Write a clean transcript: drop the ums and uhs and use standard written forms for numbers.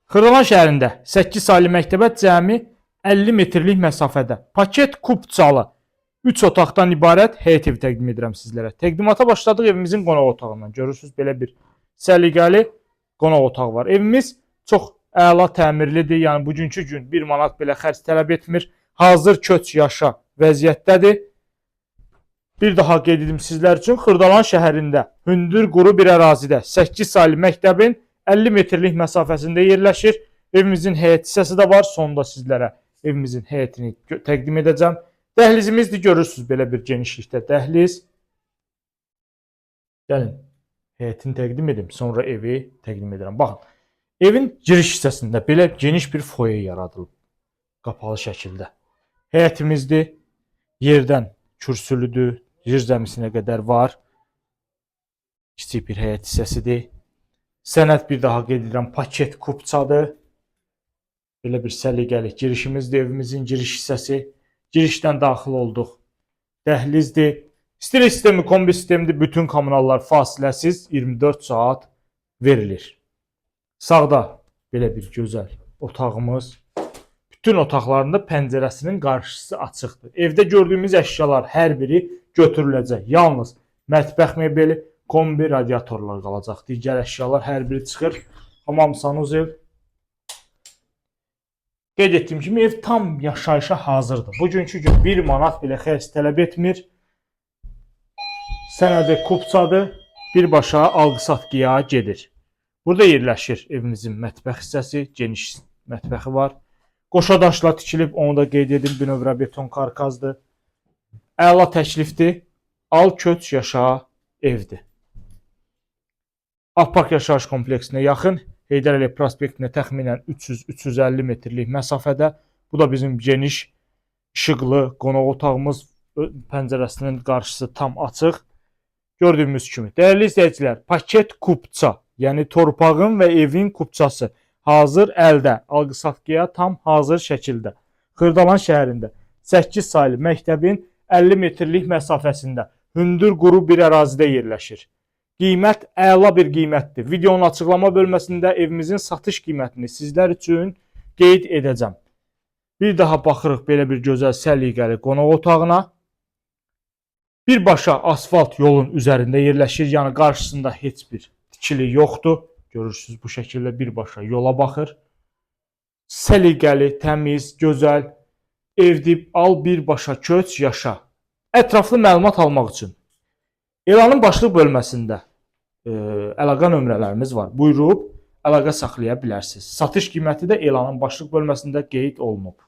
Xırdalan şəhərində 8 saylı məktəbə cəmi 50 metrlik məsafədə paket kupçalı 3 otaqdan ibarət həyət evi təqdim edirəm sizlərə. Təqdimata başladıq evimizin qonaq otağından. Görürsünüz belə bir səliqəli qonaq otağı var. Evimiz çox əla təmirlidir. Yəni bugünkü gün 1 manat belə xərc tələb etmir. Hazır köç yaşa vəziyyətdədir. Bir daha qeyd edim sizlər üçün. Xırdalan şəhərində hündür quru bir ərazidə 8 saylı məktəbin 50 metrlik məsafəsində yerləşir. Evimizin həyət hissəsi də var. Sonda sizlərə evimizin həyətini təqdim edəcəm. Dəhlizimizdir. Görürsünüz belə bir genişlikdə dəhliz. Gəlin həyətini təqdim edim. Sonra evi təqdim edirəm. Baxın. Evin giriş hissəsində belə geniş bir foyer yaradılıb. Qapalı şəkildə. Həyətimizdir. Yerdən kürsülüdür. Yer zəmisinə qədər var. Kiçik bir həyət hissəsidir. Sənəd bir daha qeyd edirəm. Paket kupçadır. Belə bir səliqəli girişimizdir. Evimizin giriş hissəsi. Girişdən daxil olduq. Dəhlizdir. İstilik sistemi, kombi sistemidir. Bütün kommunallar fasiləsiz 24 saat verilir. Sağda belə bir gözəl otağımız. Bütün otaqlarında pəncərəsinin qarşısı açıqdır. Evdə gördüyümüz əşyalar hər biri götürüləcək. Yalnız mətbəx mebeli, kombi, radiatorlar qalacaq. Digər əşyalar hər biri çıxır. Hamam sanuzel. Qeyd etdiyim kimi ev tam yaşayışa hazırdır. Bugünkü gün 1 manat belə xərc tələb etmir. Sənədi kupçadır. Birbaşa alqı-satqıya gedir. Burada yerləşir evimizin mətbəx hissəsi. Geniş mətbəxi var. Qoşadaşla tikilib, onu da qeyd edim. Bünövrə beton karkazdır. Əla təklifdir. Al köç yaşa evdir. Akpark yaşayış kompleksinə yaxın. Heydər Əliyev prospektinə təxminən 300-350 metrlik məsafədə. Bu da bizim geniş, işıqlı qonaq otağımız. Pəncərəsinin qarşısı tam açıq. Gördüyümüz kimi. Dəyərli izləyicilər, paket kupça, yəni torpağın və evin kupçası hazır əldə, alqı-satqıya tam hazır şəkildə. Xırdalan şəhərində 8 saylı məktəbin 50 metrlik məsafəsində hündür quru bir ərazidə yerləşir. Qiymət əla bir qiymətdir. Videonun açıqlama bölməsində evimizin satış qiymətini sizlər üçün qeyd edəcəm. Bir daha baxırıq belə bir gözəl səliqəli qonaq otağına. Birbaşa asfalt yolun üzərində yerləşir. Yəni qarşısında heç bir tikili yoxdur. Görürsünüz bu şəkildə birbaşa yola baxır. Səliqəli, təmiz, gözəl evdir. Al birbaşa köç yaşa. Ətraflı məlumat almaq üçün elanın başlıq bölməsində əlaqə nömrələrimiz var. Buyurub əlaqə saxlaya bilərsiniz. Satış qiyməti də elanın başlıq bölməsində qeyd olunub.